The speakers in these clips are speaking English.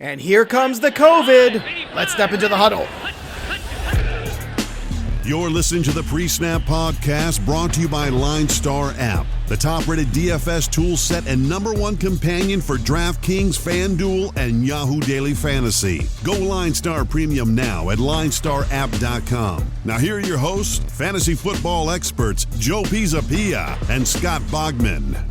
And here comes the COVID. Let's step into the huddle. You're listening to the PreSnap podcast brought to you by LineStar App, the top-rated DFS tool set and #1 companion for DraftKings, FanDuel, and Yahoo Daily Fantasy. Go LineStar Premium now at LineStarApp.com. Now here are your hosts, fantasy football experts Joe Pisapia and Scott Bogman.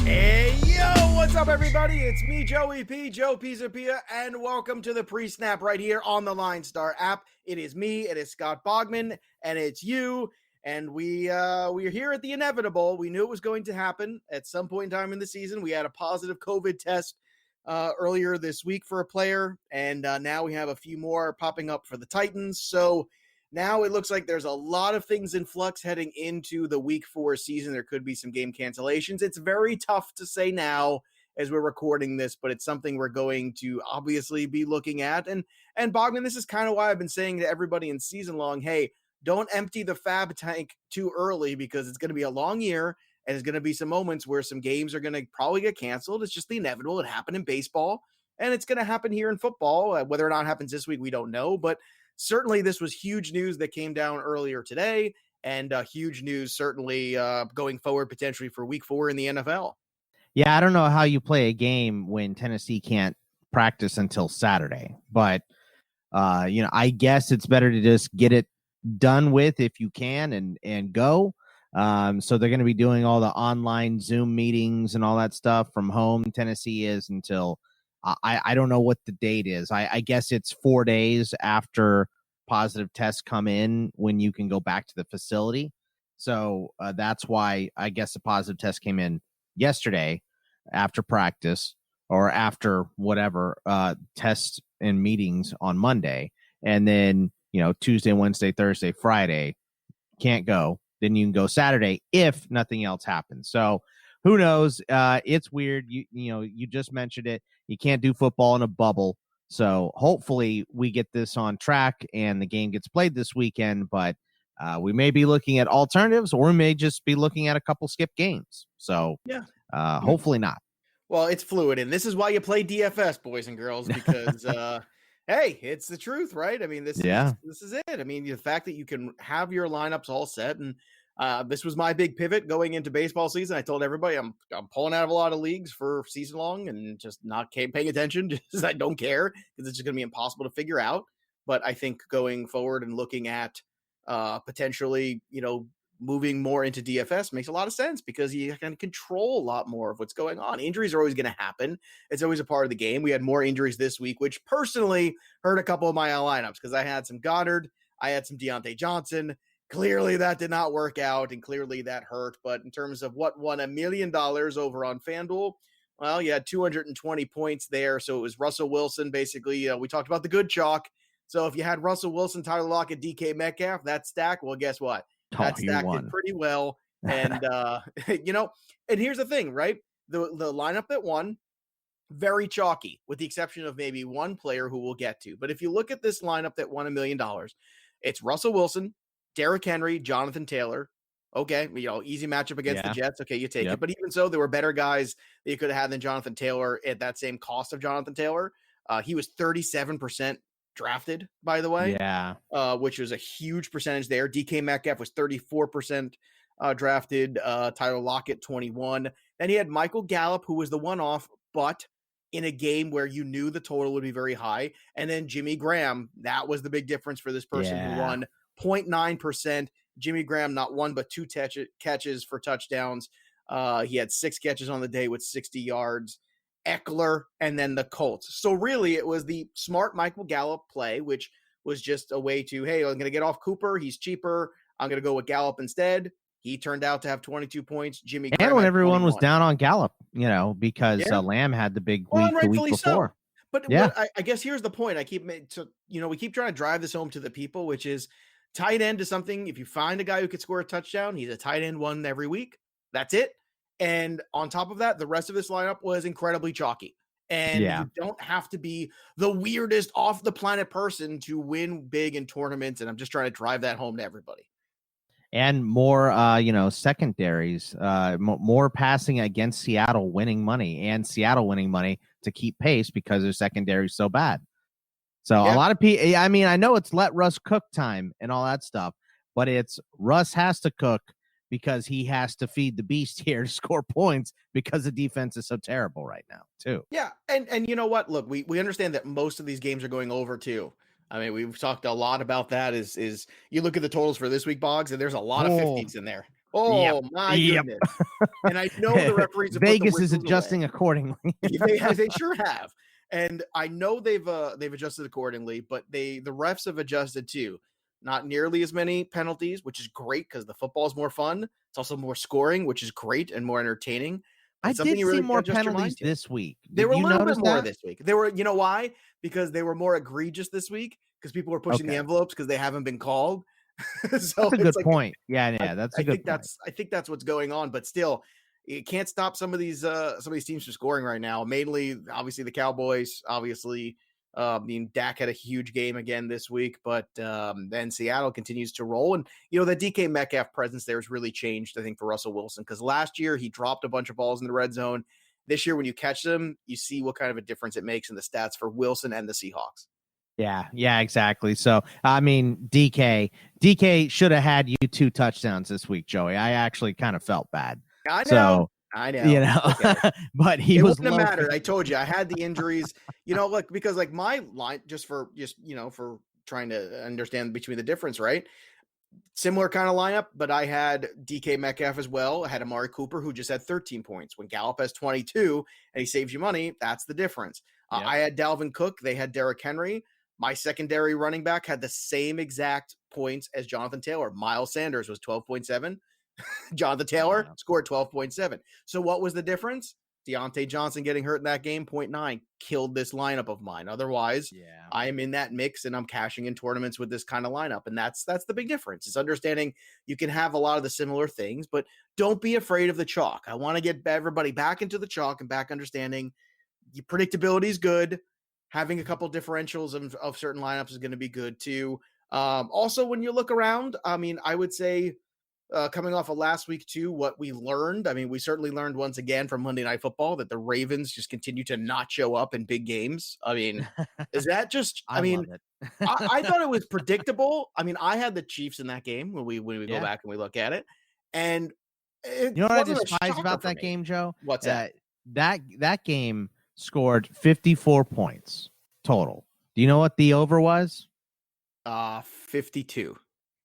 Hey, yo, what's up, everybody? It's me, Joey P, Joe Pisapia, and welcome to the PreSnap right here on the LineStar app. It is me, it is Scott Bogman, and it's you, and we're here at the inevitable. We knew it was going to happen at some point in time in the season. We had a positive COVID test earlier this week for a player, and now we have a few more popping up for the Titans, so now it looks like there's a lot of things in flux heading into the Week 4 season. There could be some game cancellations. It's very tough to say now as we're recording this, but it's something we're going to obviously be looking at. And Bogman, this is kind of why I've been saying to everybody in season long, hey, don't empty the fab tank too early because it's going to be a long year and there's going to be some moments where some games are going to probably get canceled. It's just the inevitable. It happened in baseball and it's going to happen here in football. Whether or not it happens this week, we don't know, but certainly this was huge news that came down earlier today, and huge news certainly going forward potentially for Week 4 in the NFL. Yeah, I don't know how you play a game when Tennessee can't practice until Saturday, but I guess it's better to just get it done with if you can and go. So they're going to be doing all the online Zoom meetings and all that stuff from home. Tennessee is until I don't know what the date is. I guess it's 4 days after positive tests come in when you can go back to the facility. So that's why I guess the positive test came in yesterday after practice or after whatever tests and meetings on Monday. And then, Tuesday, Wednesday, Thursday, Friday, can't go. Then you can go Saturday if nothing else happens. So who knows? It's weird. You just mentioned it. You can't do football in a bubble. So hopefully we get this on track and the game gets played this weekend. But we may be looking at alternatives or we may just be looking at a couple skip games. So hopefully not. Well, it's fluid. And this is why you play DFS, boys and girls, because hey, it's the truth, right? I mean, this is it. I mean, the fact that you can have your lineups all set and this was my big pivot going into baseball season. I told everybody I'm pulling out of a lot of leagues for season long and just not paying attention. Just I don't care because it's just going to be impossible to figure out. But I think going forward and looking at potentially, moving more into DFS makes a lot of sense because you can control a lot more of what's going on. Injuries are always going to happen. It's always a part of the game. We had more injuries this week, which personally hurt a couple of my lineups because I had some Goddard, I had some Deontay Johnson. Clearly that did not work out and clearly that hurt. But in terms of what won $1 million over on FanDuel, well, you had 220 points there. So it was Russell Wilson. Basically, we talked about the good chalk. So if you had Russell Wilson, Tyler Lockett, DK Metcalf, that stack, well, guess what? That stack did pretty well. And, and here's the thing, right? The lineup that won, very chalky, with the exception of maybe one player who we'll get to. But if you look at this lineup that won $1 million, it's Russell Wilson, Derrick Henry, Jonathan Taylor. Okay, easy matchup against the Jets. Okay, you take it. But even so, there were better guys that you could have had than Jonathan Taylor at that same cost of Jonathan Taylor. He was 37% drafted, by the way. Yeah. Which was a huge percentage there. DK Metcalf was 34% drafted. Tyler Lockett, 21. Then he had Michael Gallup, who was the one-off, but in a game where you knew the total would be very high. And then Jimmy Graham, that was the big difference for this person who won 0.9%. Jimmy Graham, not one, but two catches for touchdowns. He had 6 catches on the day with 60 yards. Eckler, and then the Colts. So really, it was the smart Michael Gallup play, which was just a way to, hey, I'm going to get off Cooper. He's cheaper. I'm going to go with Gallup instead. He turned out to have 22 points. Jimmy Graham and when everyone 21. was down on Gallup, because Lamb had the big week the week before. So. But I guess here's the point. we keep trying to drive this home to the people, which is tight end is something. If you find a guy who could score a touchdown, he's a tight end one every week. That's it. And on top of that, the rest of this lineup was incredibly chalky. And you don't have to be the weirdest off the planet person to win big in tournaments. And I'm just trying to drive that home to everybody. And more, secondaries, more passing against Seattle winning money and Seattle winning money to keep pace because their secondary is so bad. So a lot of people, I mean, I know it's let Russ cook time and all that stuff, but it's Russ has to cook because he has to feed the beast here to score points because the defense is so terrible right now, too. Yeah, and you know what? Look, we understand that most of these games are going over, too. I mean, we've talked a lot about that. Is you look at the totals for this week, Boggs, and there's a lot of 50s in there. Oh, my goodness. And I know the referees have Vegas put the is adjusting accordingly. they sure have. And I know they've adjusted accordingly, but the refs have adjusted too. Not nearly as many penalties, which is great because the football is more fun. It's also more scoring, which is great and more entertaining. I did see more penalties this week. They were a little bit more this week. They were, you know why? Because they were more egregious this week because people were pushing the envelopes because they haven't been called. So that's a good point. Yeah, that's a good point. I think that's what's going on, but still, it can't stop some of these teams from scoring right now. Mainly, obviously, the Cowboys. Obviously, Dak had a huge game again this week, but then Seattle continues to roll. And the DK Metcalf presence there has really changed, I think, for Russell Wilson, because last year he dropped a bunch of balls in the red zone. This year, when you catch them, you see what kind of a difference it makes in the stats for Wilson and the Seahawks. Yeah, exactly. So, I mean, DK should have had you 2 touchdowns this week, Joey. I actually kind of felt bad. I know. So, Okay. But it wouldn't have mattered. I told you I had the injuries, because my line for trying to understand between the difference, right? Similar kind of lineup, but I had DK Metcalf as well. I had Amari Cooper, who just had 13 points. When Gallup has 22 and he saves you money, that's the difference. I had Dalvin Cook. They had Derrick Henry. My secondary running back had the same exact points as Jonathan Taylor. Miles Sanders was 12.7. Jonathan Taylor scored 12.7. So what was the difference? Deontay Johnson getting hurt in that game, 0.9, killed this lineup of mine. Otherwise, I am in that mix and I'm cashing in tournaments with this kind of lineup. And that's the big difference. It's understanding you can have a lot of the similar things, but don't be afraid of the chalk. I want to get everybody back into the chalk and back understanding your predictability is good. Having a couple differentials of certain lineups is going to be good too. Also, when you look around, I mean, I would say coming off of last week too, what we learned, I mean, we certainly learned once again from Monday Night Football that the Ravens just continue to not show up in big games. I mean, is that just, I mean, I thought it was predictable. I mean, I had the Chiefs in that game when we go back and we look at it. And you know what I despise about that game, Joe? What's that? That game scored 54 points total. Do you know what the over was? 52.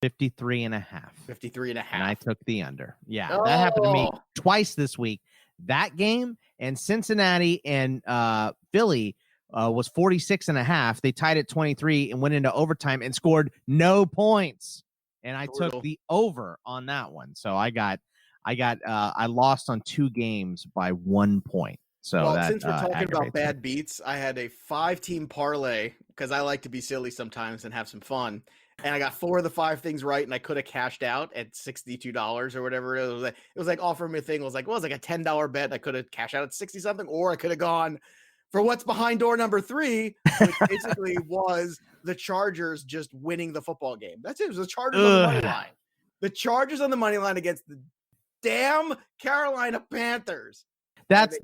53 and a half. 53 and a half. And I took the under. Yeah, that happened to me twice this week. That game and Cincinnati and Philly was 46 and a half. They tied at 23 and went into overtime and scored no points. And I took the over on that one. So I lost on 2 games by 1 point. So since we're talking about bad beats, I had a 5-team parlay because I like to be silly sometimes and have some fun. And I got 4 of the 5 things right, and I could have cashed out at $62 or whatever it was. It was like offering me a thing. It was like, a $10 bet. I could have cashed out at 60 something, or I could have gone for what's behind door number 3, which basically was the Chargers just winning the football game. That's it. It was the Chargers on the money line. The Chargers on the money line against the damn Carolina Panthers. That's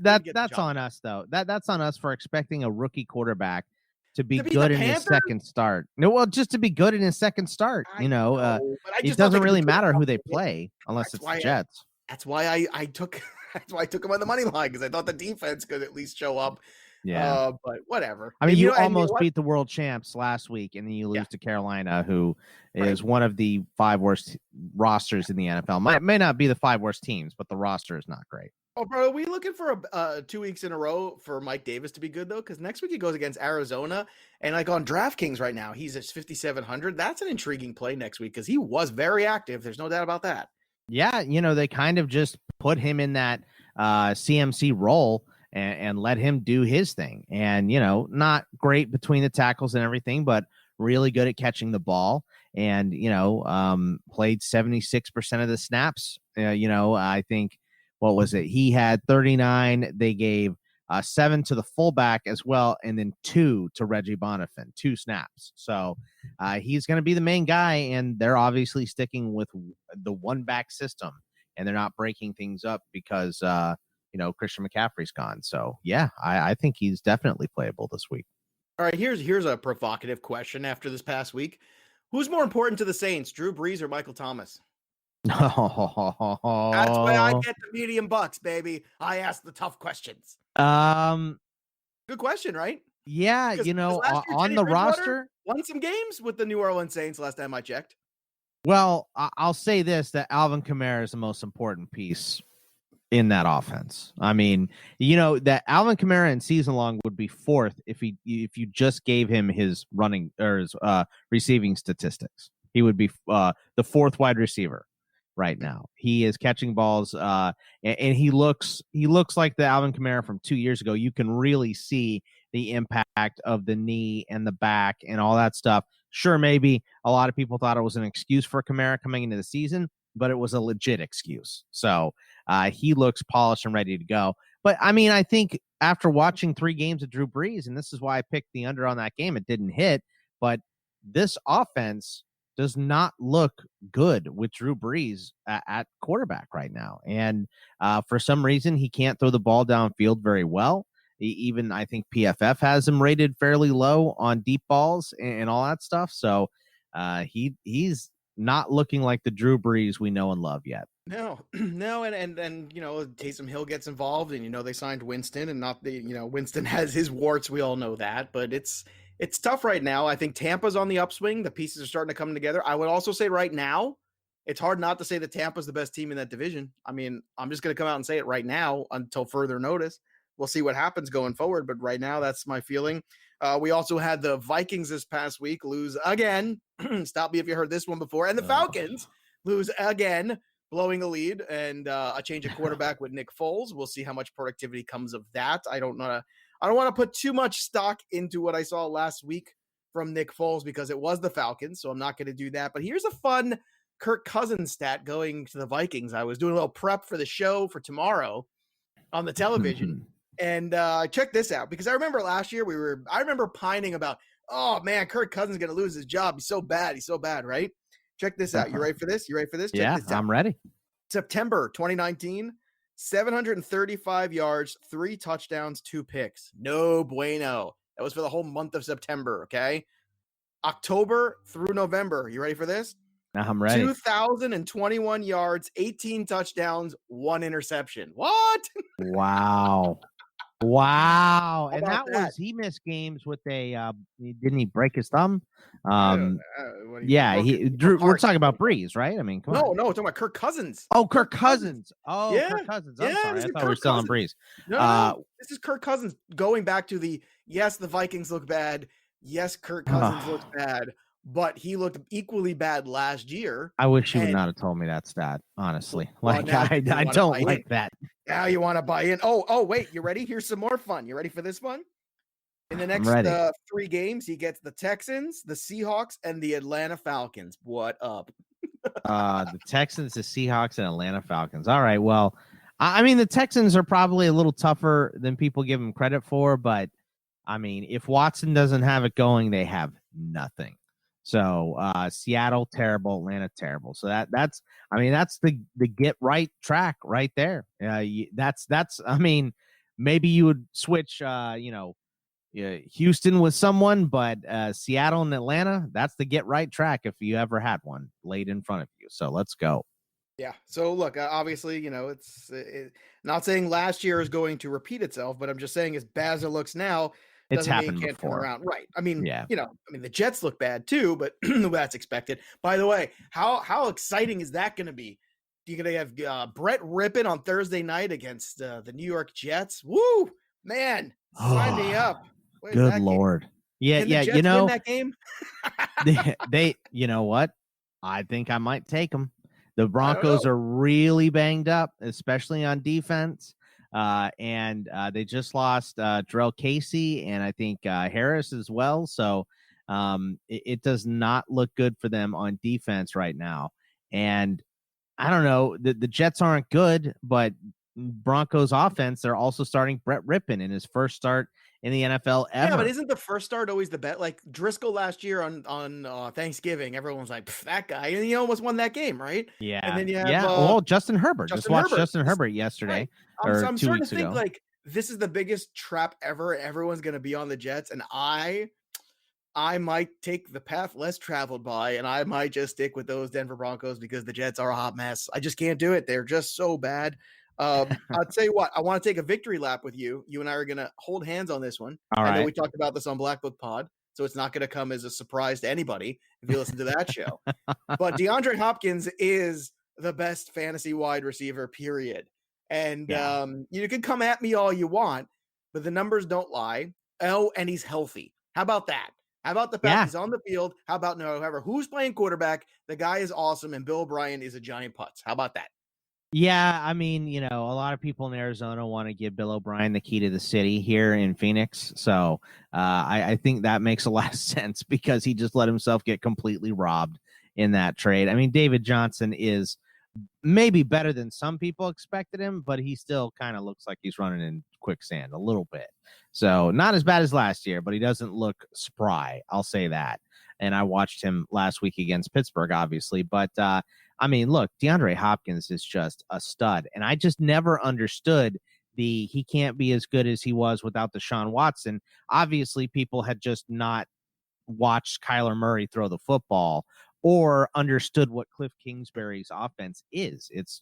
on us though. That's on us for expecting a rookie quarterback to be good in his second start. No, well, just to be good in his second start. It doesn't really matter who they play unless it's the Jets. That's why I took him on the money line, because I thought the defense could at least show up. Yeah, but whatever. I mean, you almost beat the world champs last week, and then you lose to Carolina, who is one of the 5 worst rosters in the NFL. May not be the 5 worst teams, but the roster is not great. Oh, bro, are we looking for 2 weeks in a row for Mike Davis to be good, though? Because next week he goes against Arizona, and on DraftKings right now, he's at 5,700. That's an intriguing play next week because he was very active. There's no doubt about that. Yeah, they kind of just put him in that CMC role and let him do his thing. And, not great between the tackles and everything, but really good at catching the ball. And, played 76% of the snaps. I think, what was it? He had 39. They gave 7 to the fullback as well, and then 2 to Reggie Bonifant, 2 snaps. So he's going to be the main guy, and they're obviously sticking with the one-back system, and they're not breaking things up because, Christian McCaffrey's gone. So yeah, I think he's definitely playable this week. All right, here's a provocative question after this past week. Who's more important to the Saints, Drew Brees or Michael Thomas? That's why I get the medium bucks, baby. I ask the tough questions. Good question, right? Yeah, on the roster, won some games with the New Orleans Saints last time I checked. Well, I'll say this, that Alvin Kamara is the most important piece in that offense. I mean, that Alvin Kamara in season long would be fourth if you just gave him his running or his receiving statistics. He would be the fourth wide receiver right now. He is catching balls, and he looks like the Alvin Kamara from 2 years ago. You can really see the impact of the knee and the back and all that stuff. Sure, maybe a lot of people thought it was an excuse for Kamara coming into the season, but it was a legit excuse. So he looks polished and ready to go. But, I mean, I think after watching 3 games of Drew Brees, and this is why I picked the under on that game, it didn't hit, but this offense does not look good with Drew Brees at quarterback right now. And for some reason, he can't throw the ball downfield very well. Even I think PFF has him rated fairly low on deep balls and all that stuff. So he's not looking like the Drew Brees we know and love yet. No, and Taysom Hill gets involved, and they signed Winston, and not Winston has his warts. We all know that, but it's tough right now. I think Tampa's on the upswing. The pieces are starting to come together. I would also say right now, it's hard not to say that Tampa's the best team in that division. I mean, I'm just going to come out and say it right now until further notice. We'll see what happens going forward, but right now that's my feeling. We also had the Vikings this past week lose again. Stop me if you heard this one before. And the Falcons lose again, blowing a lead, and a change of quarterback with Nick Foles. We'll see how much productivity comes of that. I don't want to put too much stock into what I saw last week from Nick Foles because it was the Falcons, so I'm not going to do that. But here's a fun Kirk Cousins stat going to the Vikings. I was doing a little prep for the show for tomorrow on the television. And check this out, because I remember last year I remember pining about, oh man, Kirk Cousins is going to lose his job. He's so bad, right? Check this out. You ready for this? Check this out. I'm ready. September 2019, 735 yards, 3 touchdowns, 2 picks. No bueno. That was for the whole month of September, okay? October through November. You ready for this? I'm ready. 2,021 yards, 18 touchdowns, 1 interception. What? Wow. And that was, he missed games with didn't he break his thumb? We're talking about Breeze, right? I mean, come on. No, we're talking about Kirk Cousins. Oh, Kirk Cousins. Oh, yeah. Kirk Cousins. I'm sorry. I thought we were still on Breeze. No, this is Kirk Cousins going back to the Vikings look bad. Yes, Kirk Cousins looks bad, but he looked equally bad last year. I wish you would not have told me that stat, honestly. I don't like that. Now you want to buy in. Oh, wait, you ready? Here's some more fun. You ready for this one? In the next 3 games, he gets the Texans, the Seahawks, and the Atlanta Falcons. What up? The Texans, the Seahawks, and Atlanta Falcons. All right, well, I mean, the Texans are probably a little tougher than people give them credit for, but, I mean, if Watson doesn't have it going, they have nothing. So Seattle, terrible. Atlanta, terrible. So that's the get right track right there. That's I mean, maybe you would switch, Houston with someone, but Seattle and Atlanta, that's the get right track if you ever had one laid in front of you. So let's go. Yeah. So look, obviously, it's not saying last year is going to repeat itself, but I'm just saying as bad as it looks now, it's happened before. Right. I mean, the Jets look bad too, but that's expected. By the way, how exciting is that going to be? You're going to have Brett Rippon on Thursday night against the New York Jets. Woo, man, sign me up. Good Lord. Game? Yeah. Win that game? they, you know what? I think I might take them. The Broncos are really banged up, especially on defense. And they just lost Jarrell Casey and I think Harris as well. So it does not look good for them on defense right now. And I don't know, the Jets aren't good, but Broncos offense, they're also starting Brett Rippon in his first start in the NFL ever. Yeah, but isn't the first start always the bet? Like Driscoll last year on Thanksgiving, everyone was like, that guy, and he almost won that game, right? Yeah. And then you have well, Justin Herbert. Just watched Herbert. Justin Herbert yesterday right. or I'm 2 starting weeks to think ago. like this is the biggest trap ever. Everyone's going to be on the Jets, and I might take the path less traveled by, and I might just stick with those Denver Broncos because the Jets are a hot mess. I just can't do it. They're just so bad. I'll tell you what, I want to take a victory lap with you. You and I are going to hold hands on this one. All I know right. we talked about this on Black Book Pod, so it's not going to come as a surprise to anybody if you listen to that show. But DeAndre Hopkins is the best fantasy wide receiver, period. And you can come at me all you want, but the numbers don't lie. Oh, and he's healthy. How about that? How about the fact he's on the field? How about however who's playing quarterback? The guy is awesome, and Bill O'Brien is a giant putz. How about that? Yeah, I mean, a lot of people in Arizona want to give Bill O'Brien the key to the city here in Phoenix. So I think that makes a lot of sense because he just let himself get completely robbed in that trade. I mean, David Johnson is maybe better than some people expected him, but he still kind of looks like he's running in quicksand a little bit. So not as bad as last year, but he doesn't look spry. I'll say that. And I watched him last week against Pittsburgh, obviously. But, I mean, look, DeAndre Hopkins is just a stud. And I just never understood he can't be as good as he was without Deshaun Watson. Obviously, people had just not watched Kyler Murray throw the football or understood what Cliff Kingsbury's offense is. It's,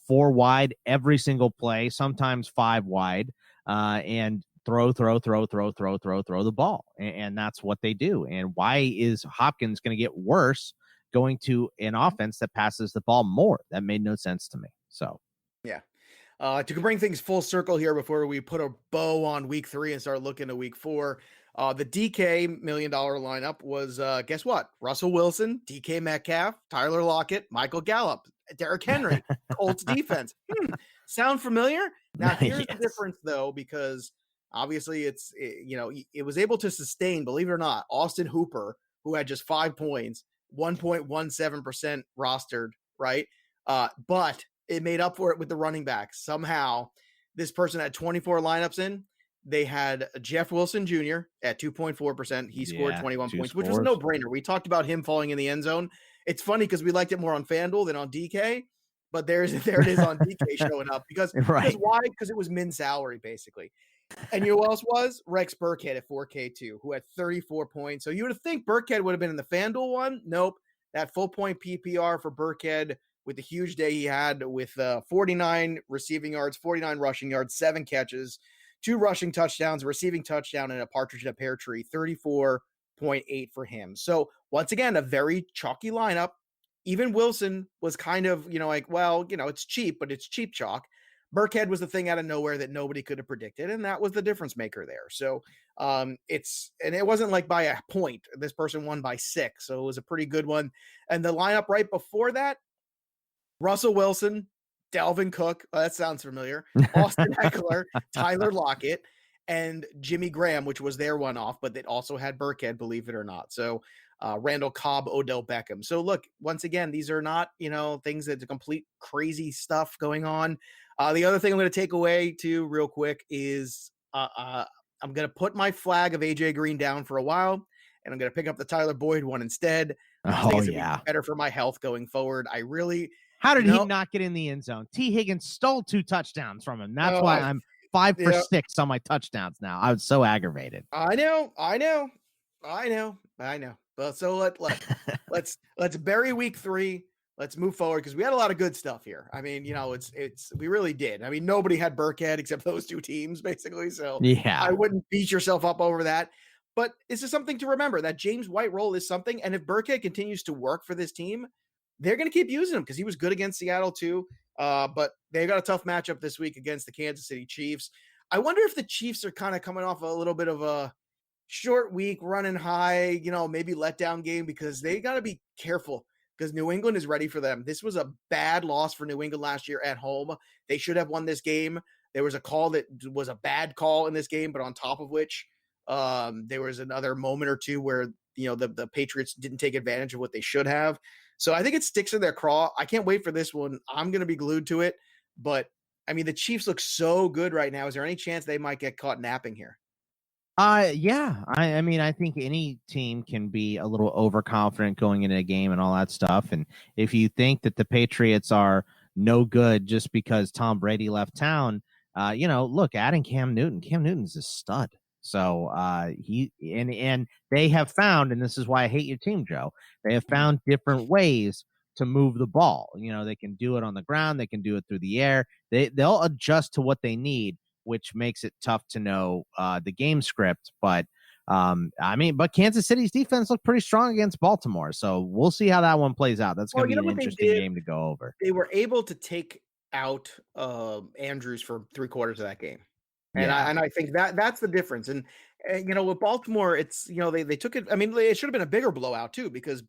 4 wide every single play, sometimes 5 wide, and throw the ball. And that's what they do. And why is Hopkins going to get worse going to an offense that passes the ball more? That made no sense to me. So, yeah. To bring things full circle here before we put a bow on week 3 and start looking to week 4, the DK $1 million lineup was, guess what? Russell Wilson, DK Metcalf, Tyler Lockett, Michael Gallup, Derrick Henry, Colts defense. Sound familiar? Now, here's the difference, though, because obviously it was able to sustain, believe it or not, Austin Hooper, who had just 5 points, 1.17% rostered, right? But it made up for it with the running back. Somehow, this person had 24 lineups in. They had Jeff Wilson Jr. at 2.4%. He scored 21 points, which was a no-brainer. We talked about him falling in the end zone. It's funny because we liked it more on FanDuel than on DK, but there it is on DK showing up. Because why? Because it was min salary, basically. And you know who else was? Rex Burkhead at 4K2, who had 34 points. So you would think Burkhead would have been in the FanDuel one. Nope. That full point PPR for Burkhead with the huge day he had with 49 receiving yards, 49 rushing yards, 7 catches, 2 rushing touchdowns, a receiving touchdown, and a partridge in a pear tree, 34.8 for him. So once again, a very chalky lineup. Even Wilson was kind of, it's cheap, but it's cheap chalk. Burkhead was the thing out of nowhere that nobody could have predicted, and that was the difference maker there. So it wasn't like by a point. This person won by 6, so it was a pretty good one. And the lineup right before that, Russell Wilson, Dalvin Cook, that sounds familiar, Austin Eckler, Tyler Lockett, and Jimmy Graham, which was their one-off, but it also had Burkhead, believe it or not. So Randall Cobb, Odell Beckham. So look, once again, these are not, things that's complete crazy stuff going on. The other thing I'm going to take away too real quick is I'm going to put my flag of AJ Green down for a while, and I'm going to pick up the Tyler Boyd one instead. Oh, yeah. Better for my health going forward. I really... How did he not get in the end zone? T. Higgins stole 2 touchdowns from him. That's why I'm 5 for 6 on my touchdowns now. I was so aggravated. I know. But so let's bury week 3. Let's move forward because we had a lot of good stuff here. I mean, we really did. I mean, nobody had Burkhead except those 2 teams, basically. So yeah, I wouldn't beat yourself up over that. But it's just something to remember that James White role is something. And if Burkhead continues to work for this team, they're going to keep using him because he was good against Seattle too. But they got a tough matchup this week against the Kansas City Chiefs. I wonder if the Chiefs are kind of coming off a little bit of a short week, running high, maybe letdown game because they got to be careful because New England is ready for them. This was a bad loss for New England last year at home. They should have won this game. There was a call that was a bad call in this game, but on top of which there was another moment or two where, the Patriots didn't take advantage of what they should have. So I think it sticks in their craw. I can't wait for this one. I'm going to be glued to it. But, I mean, the Chiefs look so good right now. Is there any chance they might get caught napping here? Yeah. I mean, I think any team can be a little overconfident going into a game and all that stuff. And if you think that the Patriots are no good just because Tom Brady left town, look, adding Cam Newton's a stud. So and they have found, and this is why I hate your team, Joe. They have found different ways to move the ball. They can do it on the ground, they can do it through the air. They'll adjust to what they need, which makes it tough to know the game script. But but Kansas City's defense looked pretty strong against Baltimore. So we'll see how that one plays out. That's going to be an interesting game to go over. They were able to take out Andrews for 3/4 of that game. And I think that's the difference. And with Baltimore, it's, they took it. I mean, it should have been a bigger blowout too, because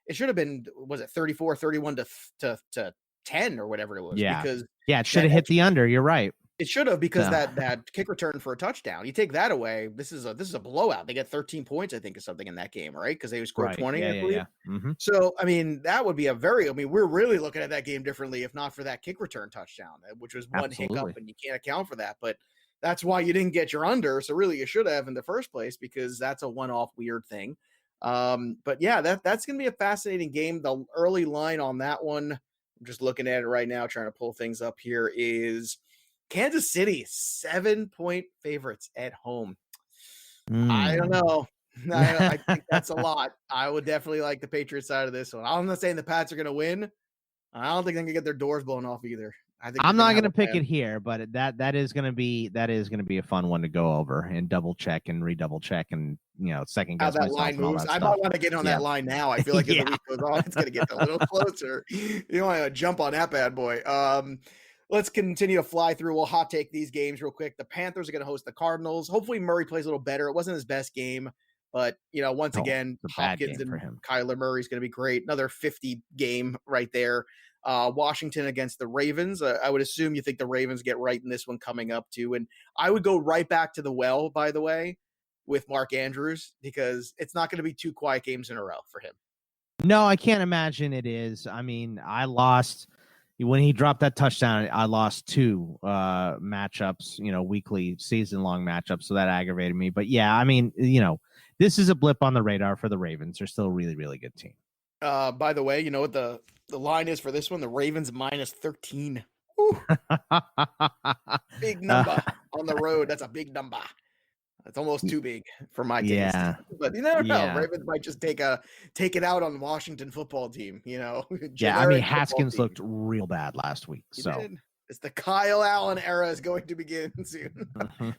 it should have been, was it 34-31 to 10 or whatever it was? Yeah. Because it should have hit the under. You're right. It should have, because that kick return for a touchdown, you take that away. This is a blowout. They get 13 points, I think, or something in that game, right? Because they scored 20, I believe. Mm-hmm. So, I mean, that would be we're really looking at that game differently if not for that kick return touchdown, which was one hiccup, and you can't account for that. But that's why you didn't get your under. So really, you should have in the first place, because that's a one-off weird thing. But yeah, that's going to be a fascinating game. The early line on that one, I'm just looking at it right now, trying to pull things up here, is Kansas City 7-point favorites at home. I don't know. I think that's a lot. I would definitely like the Patriots side of this one. I'm not saying the Pats are going to win. I don't think they're going to get their doors blown off either. I'm not going to pick it here, but that is going to be a fun one to go over and double check and redouble check and second guess how that line moves. I might want to get on that line now. I feel like as the week goes on, it's going to get a little closer. You want to jump on that bad boy. Let's continue to fly through. We'll hot take these games real quick. The Panthers are going to host the Cardinals. Hopefully Murray plays a little better. It wasn't his best game, but once again, Hopkins and Kyler Murray is going to be great. Another 50 game right there. Washington against the Ravens. I would assume you think the Ravens get right in this one coming up too. And I would go right back to the well, by the way, with Mark Andrews, because it's not going to be 2 quiet games in a row for him. No, I can't imagine it is. I mean, I lost when he dropped that touchdown. I lost 2 matchups, weekly season-long matchups. So that aggravated me. But yeah, I mean, this is a blip on the radar for the Ravens. They're still a really, really good team. By the way, you know what the line is for this one? The Ravens -13. Big number on the road. That's a big number. It's almost too big for my taste. Yeah. But you never know. Ravens might just take it out on the Washington football team, Yeah, I mean, Haskins looked real bad last week. It's the Kyle Allen era is going to begin soon.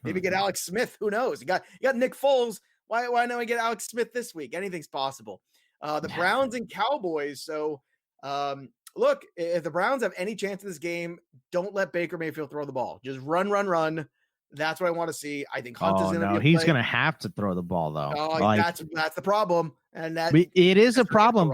Maybe get Alex Smith. Who knows? You got Nick Foles. Why not we get Alex Smith this week? Anything's possible. The Browns and Cowboys. So, look, if the Browns have any chance in this game, don't let Baker Mayfield throw the ball. Just run. That's what I want to see. I think Hunt is going to be. He's going to have to throw the ball, though. That's the problem, and it is a problem.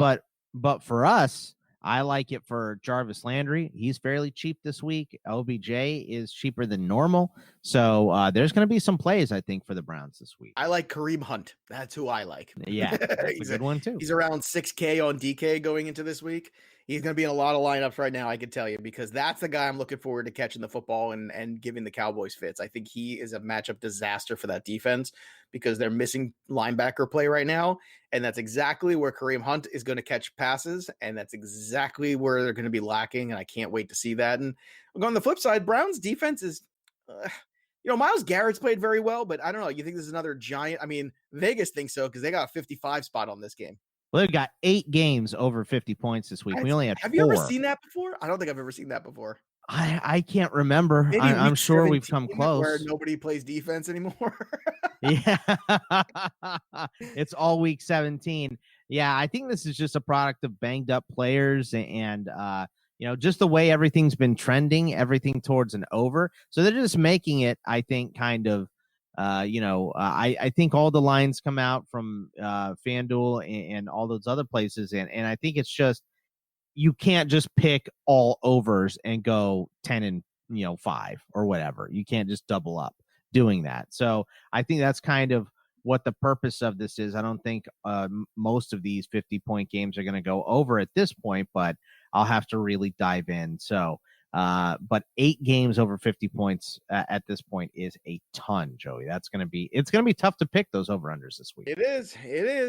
But for us, I like it for Jarvis Landry. He's fairly cheap this week. OBJ is cheaper than normal. So there's going to be some plays, I think, for the Browns this week. I like Kareem Hunt. That's who I like. Yeah, that's a good one, too. He's around 6K on DK going into this week. He's going to be in a lot of lineups right now, I can tell you, because that's the guy I'm looking forward to catching the football and giving the Cowboys fits. I think he is a matchup disaster for that defense because they're missing linebacker play right now. And that's exactly where Kareem Hunt is going to catch passes. And that's exactly where they're going to be lacking. And I can't wait to see that. And on the flip side, Browns defense is, Myles Garrett's played very well, but I don't know. You think this is another giant? I mean, Vegas thinks so because they got a 55 spot on this game. Well, they've got 8 games over 50 points this week. We only had 4. Have you ever seen that before? I don't think I've ever seen that before. I can't remember. I'm sure we've come close. Where nobody plays defense anymore. Yeah. It's all week 17. Yeah, I think this is just a product of banged up players and just the way everything's been trending, everything towards an over. So they're just making it, I think, kind of I think all the lines come out from FanDuel and all those other places. And I think it's just, you can't just pick all overs and go 10 and 5 or whatever. You can't just double up doing that. So I think that's kind of what the purpose of this is. I don't think most of these 50-point games are going to go over at this point, but I'll have to really dive in. So But 8 games over 50 points at this point is a ton, Joey. It's going to be tough to pick those over-unders this week. It is,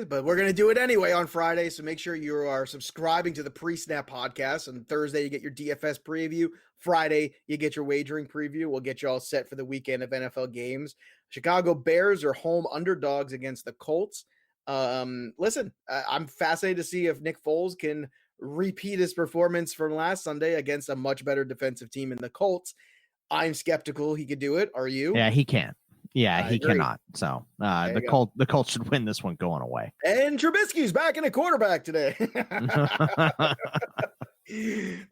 but we're going to do it anyway on Friday. So make sure you are subscribing to the PreSnap podcast. On Thursday, you get your DFS preview. Friday, you get your wagering preview. We'll get you all set for the weekend of NFL games. Chicago Bears are home underdogs against the Colts. Listen, I'm fascinated to see if Nick Foles can repeat his performance from last Sunday against a much better defensive team in the Colts. I'm skeptical he could do it. Are you? Yeah, he can't. Yeah, he cannot. So the Colts should win this one going away. And Trubisky's back in a quarterback today.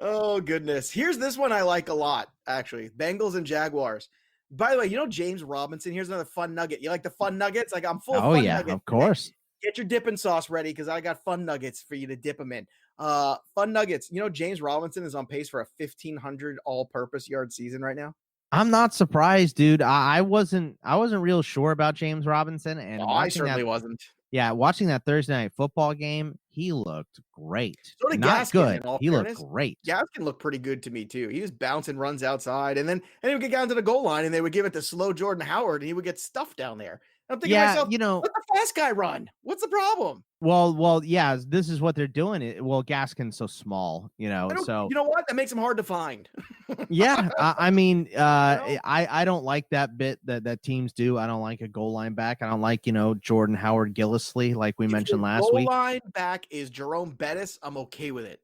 Oh, goodness. Here's this one I like a lot, actually. Bengals and Jaguars. By the way, James Robinson. Here's another fun nugget. You like the fun nuggets? Like, I'm full of fun nuggets. Of course. Get your dipping sauce ready because I got fun nuggets for you to dip them in. Fun nuggets. James Robinson is on pace for a 1,500 all-purpose yard season right now. I'm not surprised, dude. I wasn't real sure about James Robinson, and I certainly wasn't. Yeah, watching that Thursday night football game, he looked great. So did not Gaskin, good. He looked great. Gaskin looked pretty good to me too. He was bouncing runs outside, and he would get down to the goal line, and they would give it to slow Jordan Howard, and he would get stuffed down there. I'm thinking to myself, let the fast guy run. What's the problem? Well, yeah, this is what they're doing. Well, Gaskin's so small, so you know what? That makes him hard to find. Yeah, I don't like that bit that teams do. I don't like a goal line back. I don't like Jordan Howard Gillisley, like we mentioned last week. Goal line back is Jerome Bettis. I'm okay with it,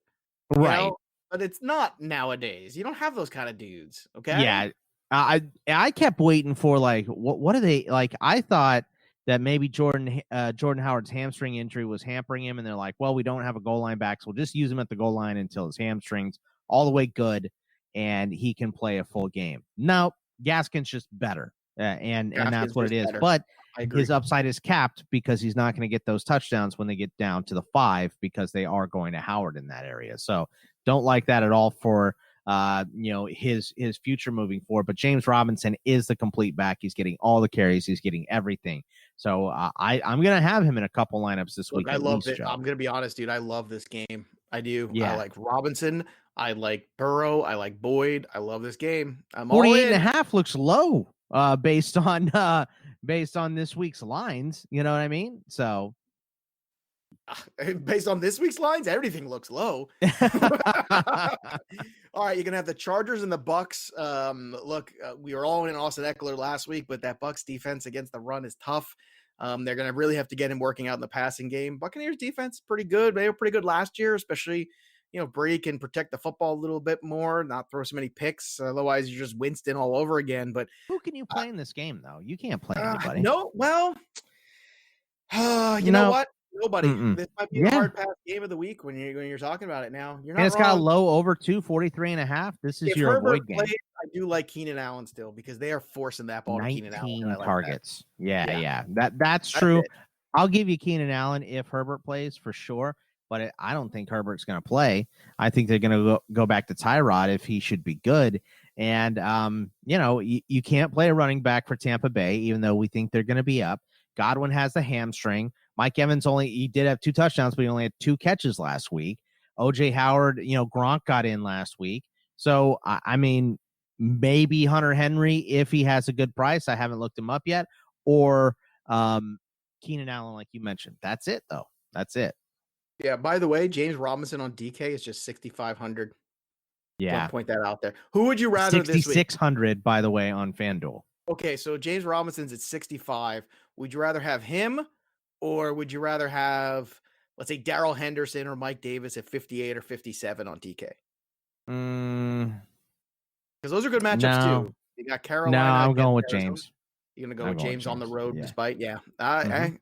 right? But it's not nowadays. You don't have those kind of dudes. Okay. Yeah. I kept waiting for what are they like? I thought that maybe Jordan Howard's hamstring injury was hampering him, and they're like, well, we don't have a goal line back, so we'll just use him at the goal line until his hamstrings all the way good, and he can play a full game. No, Gaskin's just better, and that's what it is. Better. But his upside is capped because he's not going to get those touchdowns when they get down to the 5 because they are going to Howard in that area. So don't like that at all for his future moving forward. But James Robinson is the complete back. He's getting all the carries. He's getting everything. So I'm going to have him in a couple lineups this week. I love it. I'm going to be honest, dude. I love this game. I do. Yeah. I like Robinson. I like Burrow. I like Boyd. I love this game. I'm 48.5 looks low based on this week's lines. You know what I mean? So based on this week's lines, everything looks low. All right, you're gonna have the Chargers and the Bucks. Look, we were all in Austin Eckler last week, but that Bucks defense against the run is tough. They're gonna really have to get him working out in the passing game. Buccaneers defense pretty good. They were pretty good last year, especially Brady can protect the football a little bit more, not throw so many picks. Otherwise, you're just Winston all over again. But who can you play in this game though? You can't play anybody. No, well, you know what? Nobody. This might be a hard pass game of the week when you're talking about it now. You're not and it's wrong. Got a low over 243.5. This is your Herbert avoid game. Plays, I do like Keenan Allen still because they are forcing that ball to Keenan Allen. 19 targets. Yeah. That's true. I'll give you Keenan Allen if Herbert plays for sure, but I don't think Herbert's going to play. I think they're going to go back to Tyrod if he should be good. And you can't play a running back for Tampa Bay, even though we think they're going to be up. Godwin has the hamstring. Mike Evans he did have 2 touchdowns, but he only had 2 catches last week. OJ Howard, Gronk got in last week. So, I mean, maybe Hunter Henry, if he has a good price. I haven't looked him up yet. Or Keenan Allen, like you mentioned. That's it, though. That's it. Yeah, by the way, James Robinson on DK is just 6,500. Yeah. Point that out there. Who would you rather this week? 6,600, by the way, on FanDuel. Okay, so James Robinson's at 65. Would you rather have him, or would you rather have, let's say, Darrell Henderson or Mike Davis at 58 or 57 on DK? Because those are good matchups too. You got Carolina. No, I'm going with James. You're gonna go with James on the road, despite I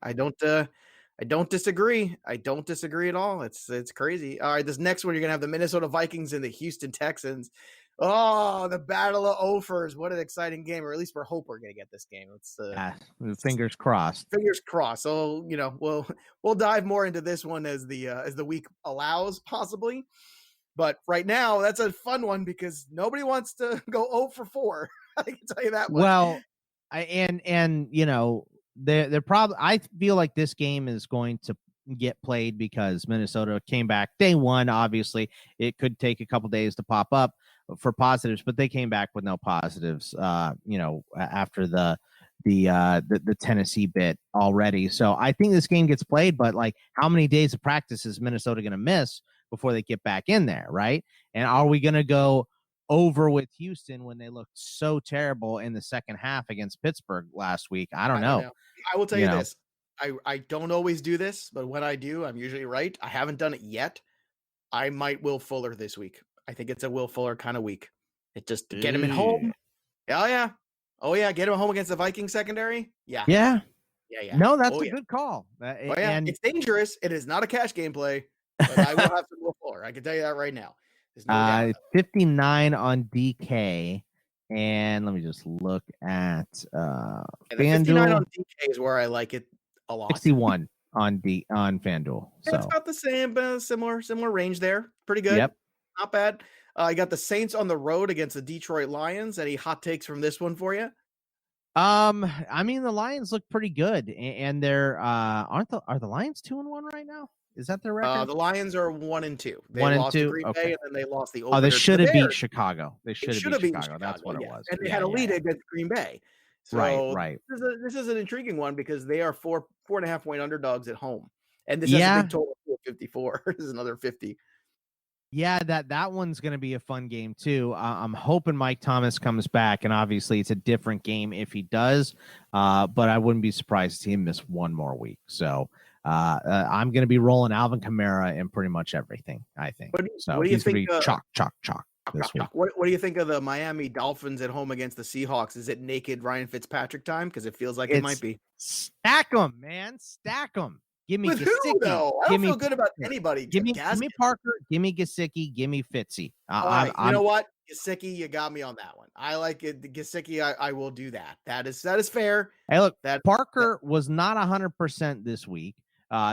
don't disagree. I don't disagree at all. It's crazy. All right, this next one you're gonna have the Minnesota Vikings and the Houston Texans. Oh, the battle of offers. What an exciting game, or at least we're hoping we're going to get this game. Let's fingers crossed. Fingers crossed. So, we'll dive more into this one as the week allows, possibly. But right now, that's a fun one because nobody wants to go 0 for 4. I can tell you that much. Well, they're probably, I feel like this game is going to get played because Minnesota came back day one. Obviously, it could take a couple days to pop up. for positives, but they came back with no positives, after the Tennessee bit already. So I think this game gets played, but like, how many days of practice is Minnesota going to miss before they get back in there, right? And are we going to go over with Houston when they looked so terrible in the second half against Pittsburgh last week? I don't know. I will tell you this. I don't always do this, but when I do, I'm usually right. I haven't done it yet. I might Will Fuller this week. I think it's a Will Fuller kind of week. It just get him at home. Oh yeah, get him home against the Viking secondary. Yeah. No, that's a good call. And it's dangerous. It is not a cash gameplay, but I will have some Will Fuller. I can tell you that right now. 59 on DK, and let me just look at FanDuel. 59 on DK is where I like it a lot. 61 on FanDuel. So it's about the same, similar range there. Pretty good. Yep. Not bad. I got the Saints on the road against the Detroit Lions. Any hot takes from this one for you? I mean, the Lions look pretty good, and they're are the Lions 2-1 right now? Is that their record? The Lions are 1-2. They 1-2. lost to Green Bay, and then they lost the opener. Oh, they should have beat Chicago. They should have beat Chicago. That's what it was. And they had a lead against Green Bay. So right. This is an intriguing one because they are 4.5 point underdogs at home, and this has a big total of 54. This is another 50. Yeah, that one's going to be a fun game too. I'm hoping Mike Thomas comes back, and obviously it's a different game if he does. But I wouldn't be surprised to see him miss one more week. So I'm going to be rolling Alvin Kamara in pretty much everything, I think. What do you think? Chalk. What do you think of the Miami Dolphins at home against the Seahawks? Is it naked Ryan Fitzpatrick time? Because it feels like it might be. Stack them, man. Stack them. Give me Gesicki. Who, though? I don't feel good about anybody. Give me Parker. Give me Gesicki. Give me Fitzy. You know what? Gesicki, you got me on that one. I like it. Gesicki, I will do that. That is fair. Hey, look, Parker was not 100% this week.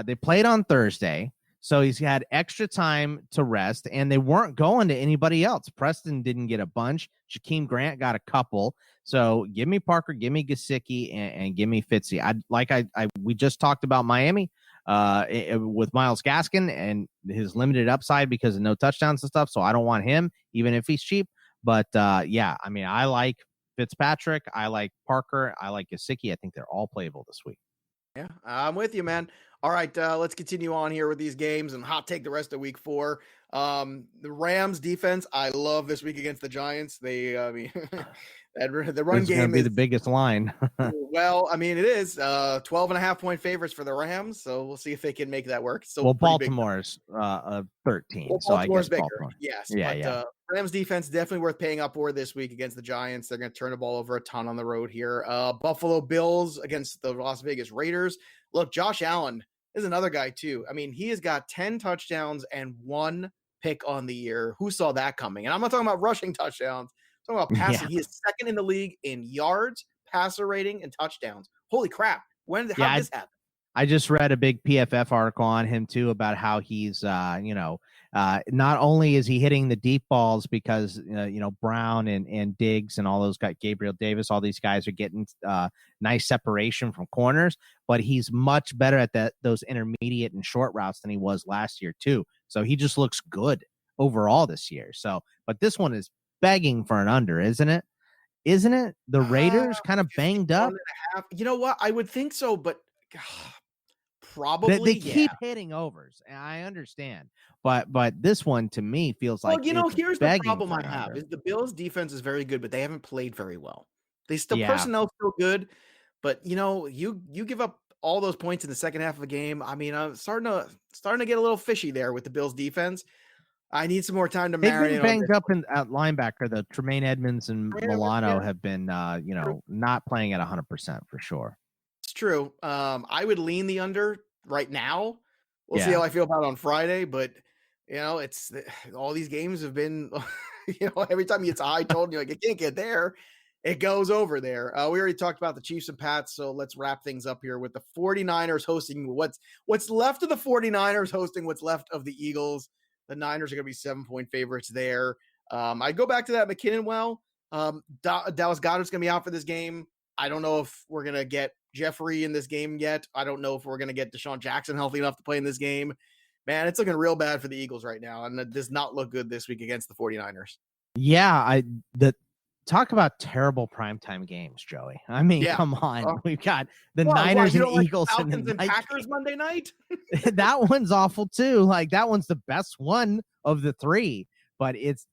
They played on Thursday, so he's had extra time to rest, and they weren't going to anybody else. Preston didn't get a bunch. Shaquem Grant got a couple. So give me Parker, give me Gesicki, and give me Fitzy. We just talked about Miami with Myles Gaskin and his limited upside because of no touchdowns and stuff. So I don't want him, even if he's cheap. But I mean, I like Fitzpatrick. I like Parker. I like Gesicki. I think they're all playable this week. Yeah, I'm with you, man. All right, let's continue on here with these games and hot take the rest of week 4. The Rams defense, I love this week against the Giants. The run game is the biggest line. Well, I mean, it is 12.5 point favorites for the Rams. So we'll see if they can make that work. So Baltimore's 13. Well, so I guess bigger. Baltimore. Yes. Yeah. Rams defense definitely worth paying up for this week against the Giants. They're going to turn the ball over a ton on the road here. Buffalo Bills against the Las Vegas Raiders. Look, Josh Allen is another guy too. I mean, he has got 10 touchdowns and 1 pick on the year. Who saw that coming? And I'm not talking about rushing touchdowns. I'm talking about passing. Yeah. He is second in the league in yards, passer rating, and touchdowns. Holy crap. How did this happen? I just read a big PFF article on him too about how he's, not only is he hitting the deep balls because, Brown and Diggs and all those guys, Gabriel Davis, all these guys are getting nice separation from corners, but he's much better at those intermediate and short routes than he was last year too. So he just looks good overall this year. So, but this one is begging for an under, isn't it? The Raiders kind of banged up. You know what? I would think so, but probably they keep hitting overs, and I understand, but this one to me feels like. Well, here's the problem I have is the Bills' defense is very good, but they haven't played very well. Personnel's still good, but you give up all those points in the second half of the game. I mean, I'm starting to get a little fishy there with the Bills' defense. I need some more time to marinate. They've been banged up at linebacker. The Tremaine Edmonds and Milano have been, not playing at 100% for sure. It's true. I would lean the under right now. We'll see how I feel about it on Friday, but it's all these games have been, every time it's a high total, you're like, it can't get there. It goes over there. We already talked about the Chiefs and Pats, so let's wrap things up here with the 49ers hosting what's left of the 49ers hosting what's left of the Eagles. The Niners are going to be 7-point favorites there. I go back to that McKinnon. Dallas Goedert's going to be out for this game. I don't know if we're going to get Jeffrey in this game yet. I don't know if we're going to get Deshaun Jackson healthy enough to play in this game. Man, it's looking real bad for the Eagles right now, and it does not look good this week against the 49ers. Yeah, talk about terrible primetime games, Joey. I mean, come on. We've got the Niners and Eagles and the Packers game. Monday night. That one's awful too. Like that one's the best one of the three, but it's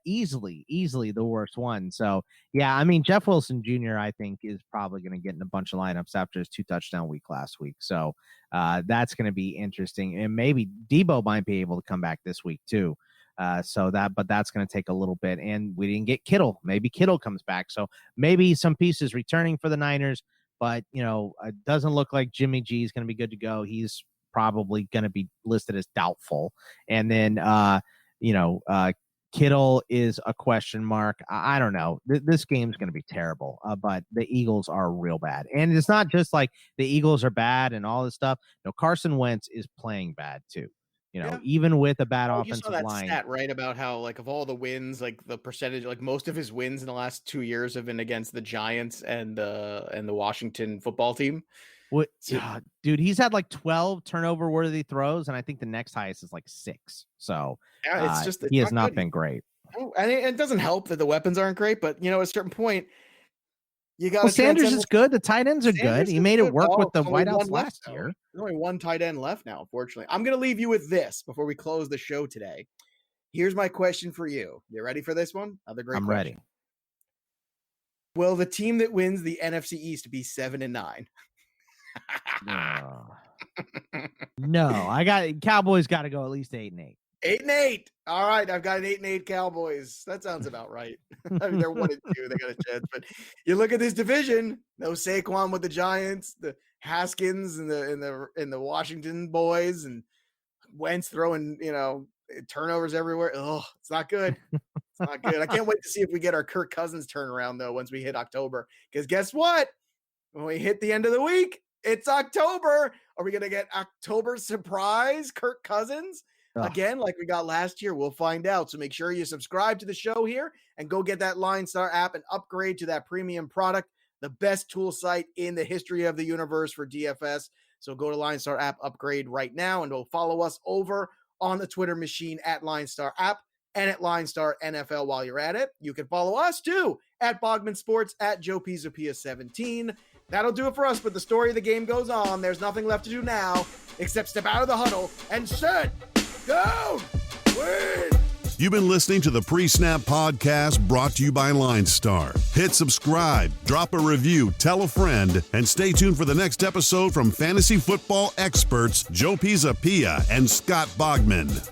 easily the worst one. So yeah, I mean, Jeff Wilson Jr. I think is probably going to get in a bunch of lineups after his 2-touchdown week last week. So that's going to be interesting, and maybe Debo might be able to come back this week too. But that's going to take a little bit, and we didn't get Kittle. Maybe Kittle comes back, so maybe some pieces returning for the Niners. But it doesn't look like Jimmy G is going to be good to go. He's probably going to be listed as doubtful, and then Kittle is a question mark. I don't know. This game's going to be terrible, but the Eagles are real bad, and it's not just like the Eagles are bad and all this stuff. No, Carson Wentz is playing bad too. Even with a bad offensive line. You saw that stat, right, about how, like, of all the wins, like, the percentage, like, most of his wins in the last 2 years have been against the Giants and the Washington football team. What, dude, he's had like 12 turnover-worthy throws, and I think the next highest is like 6. So yeah, it's he has not been great. And it doesn't help that the weapons aren't great, but, at a certain point, you got Sanders is good. The tight ends are good. He made it work with the wideouts last year. There's only one tight end left now, unfortunately. I'm going to leave you with this before we close the show today. Here's my question for you. You ready for this one? Another great question. Ready. Will the team that wins the NFC East be 7-9? No, I got Cowboys got to go at least 8-8. 8-8. All right, I've got an 8-8 Cowboys. That sounds about right. I mean, they're 1-2. They got a chance, but you look at this division. No Saquon with the Giants, the Haskins and the Washington boys, and Wentz throwing turnovers everywhere. Oh, it's not good. It's not good. I can't wait to see if we get our Kirk Cousins turnaround though once we hit October. Because guess what? When we hit the end of the week, it's October. Are we gonna get October surprise Kirk Cousins? Again, like we got last year, we'll find out. So make sure you subscribe to the show here and go get that LineStar app and upgrade to that premium product, the best tool site in the history of the universe for DFS. So go to LineStar app, upgrade right now, and go follow us over on the Twitter machine at LineStar app and at LineStar NFL while you're at it. You can follow us too at Bogman Sports, at Joe Pisapia 17. That'll do it for us, but the story of the game goes on. There's nothing left to do now except step out of the huddle and set down, win. You've been listening to the PreSnap podcast brought to you by LineStar. Hit subscribe, drop a review, tell a friend, and stay tuned for the next episode from fantasy football experts Joe Pisapia and Scott Bogman.